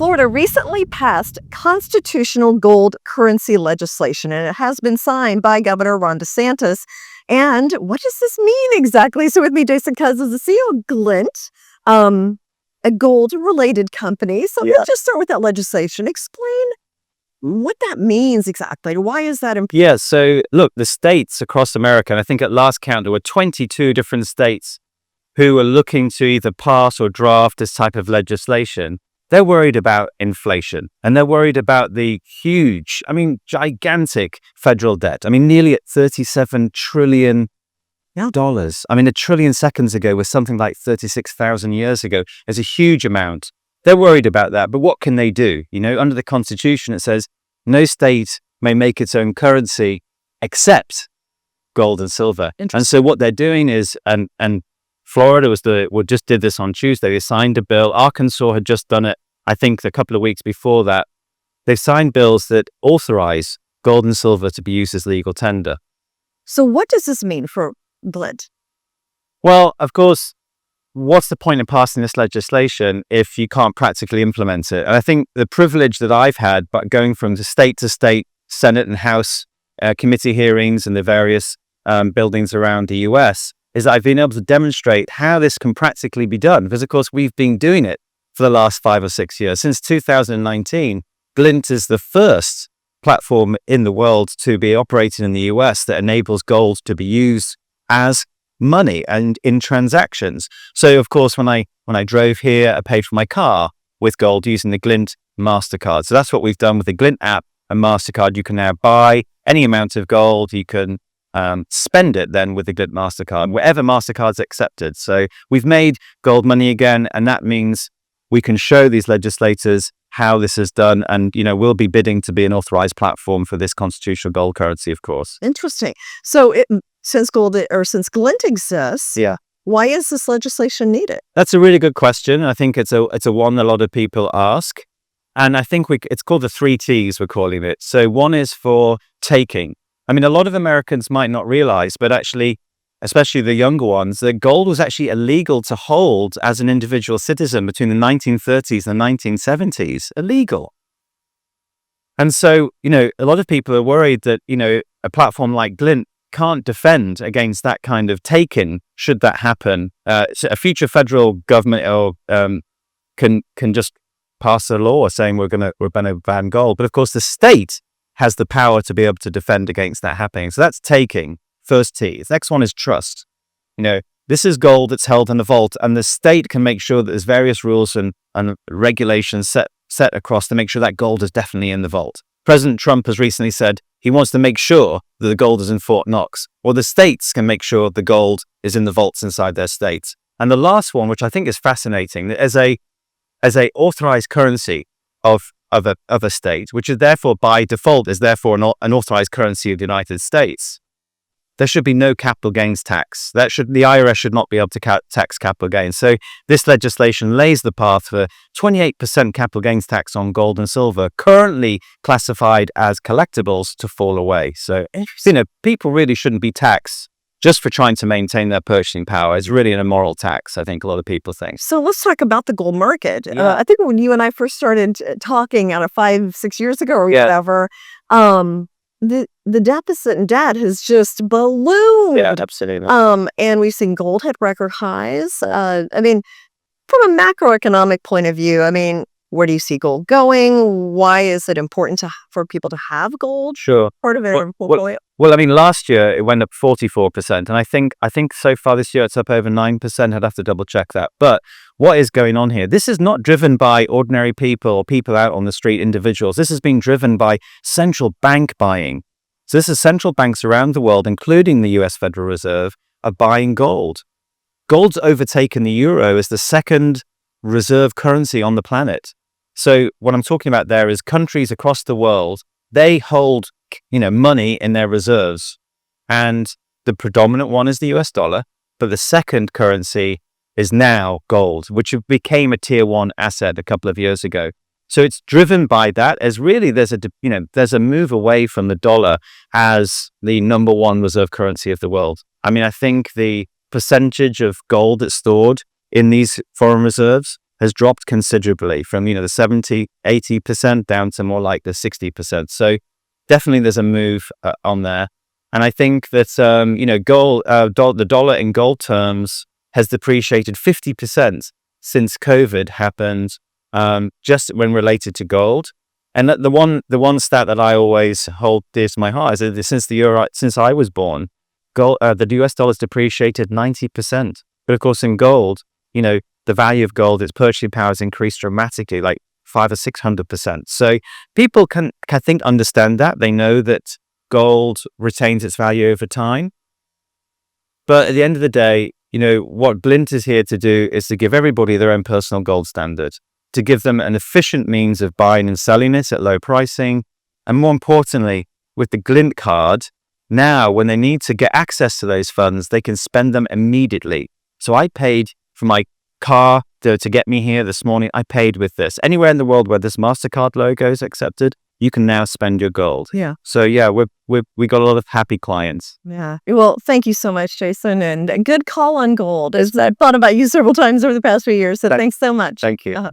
Florida recently passed constitutional gold currency legislation, and it has been signed by Governor Ron DeSantis. And what does this mean exactly? So with me, Jason Cozens, the CEO of Glint, a gold-related company. So let's just start with that legislation. Explain what that means exactly. Why is that important? Yeah, so look, the states across America, and I think at last count there were 22 different states who are looking to either pass or draft this type of legislation. They're worried about inflation, and they're worried about the huge, gigantic federal debt. Nearly at $37 trillion. A trillion seconds ago was something like 36,000 years ago. It's a huge amount. They're worried about that, but what can they do? Under the Constitution, it says no state may make its own currency except gold and silver. And so what they're doing is, and Florida just did this on Tuesday. They signed a bill. Arkansas had just done it, I think, a couple of weeks before that. They've signed bills that authorize gold and silver to be used as legal tender. So what does this mean for Glint? Well, of course, what's the point of passing this legislation if you can't practically implement it? And I think the privilege that I've had, but going from the state to state, Senate and House committee hearings and the various buildings around the US, is that I've been able to demonstrate how this can practically be done. Because, of course, we've been doing it for the last 5 or 6 years. Since 2019, Glint is the first platform in the world to be operating in the US that enables gold to be used as money and in transactions. So, of course, when I drove here, I paid for my car with gold using the Glint Mastercard. So that's what we've done with the Glint app and Mastercard. You can now buy any amount of gold. You can spend it then with the Glint Mastercard, wherever Mastercard's accepted. So we've made gold money again, and that means we can show these legislators how this is done, and we'll be bidding to be an authorized platform for this constitutional gold currency, of course. Interesting. So since Glint exists, why is this legislation needed? That's a really good question. I think it's a one a lot of people ask, and I think it's called the 3 T's. We're calling it. So one is for taking. A lot of Americans might not realize, but actually, especially the younger ones, that gold was actually illegal to hold as an individual citizen between the 1930s and the 1970s. Illegal. And so, a lot of people are worried that, a platform like Glint can't defend against that kind of taking should that happen. So a future federal government can just pass a law saying we're going to ban gold. But of course, the state has the power to be able to defend against that happening. So that's taking, first T. The next one is trust. This is gold that's held in a vault, and the state can make sure that there's various rules and regulations set across to make sure that gold is definitely in the vault. President Trump has recently said he wants to make sure that the gold is in Fort Knox, or the states can make sure the gold is in the vaults inside their states. And the last one, which I think is fascinating, that as a authorized currency of a state, which is therefore by default is therefore an authorized currency of the United States, there should be no capital gains tax. The IRS should not be able to tax capital gains. So this legislation lays the path for 28% capital gains tax on gold and silver, currently classified as collectibles, to fall away. So people really shouldn't be taxed just for trying to maintain their purchasing power. It's really an immoral tax, I think a lot of people think. So let's talk about the gold market. I think when you and I first started talking 5-6 years ago or whatever, the deficit in debt has just ballooned. Yeah, absolutely. And we've seen gold hit record highs. From a macroeconomic point of view, where do you see gold going? Why is it important for people to have gold? Sure. Part of their portfolio. Well, last year it went up 44%, and I think so far this year it's up over 9%. I'd have to double check that. But what is going on here? This is not driven by ordinary people or people out on the street, individuals. This is being driven by central bank buying. So this is central banks around the world, including the US Federal Reserve, are buying gold. Gold's overtaken the euro as the second reserve currency on the planet. So what I'm talking about there is countries across the world, they hold money in their reserves, and the predominant one is the US dollar, but the second currency is now gold, which became a tier 1 asset a couple of years ago. So it's driven by that, as really there's a move away from the dollar as the number 1 reserve currency of the world. I think the percentage of gold that's stored in these foreign reserves has dropped considerably from, the 70-80% down to more like the 60%. So definitely there's a move on there. And I think that, gold, the dollar in gold terms has depreciated 50% since COVID happened, just when related to gold. And the one stat that I always hold dear to my heart is that since I was born, gold, the US dollar's depreciated 90%. But of course, in gold, the value of gold, its purchasing power has increased dramatically, like 500 or 600%. So people can, I think, understand that. They know that gold retains its value over time. But at the end of the day, what Glint is here to do is to give everybody their own personal gold standard, to give them an efficient means of buying and selling it at low pricing. And more importantly, with the Glint card, now when they need to get access to those funds, they can spend them immediately. So I paid for my car to get me here this morning. I paid with this. Anywhere in the world where this Mastercard logo is accepted, you can now spend your gold. Yeah. So yeah, we got a lot of happy clients. Yeah. Well, thank you so much, Jason, and a good call on gold, as I've thought about you several times over the past few years. So thanks so much. Thank you.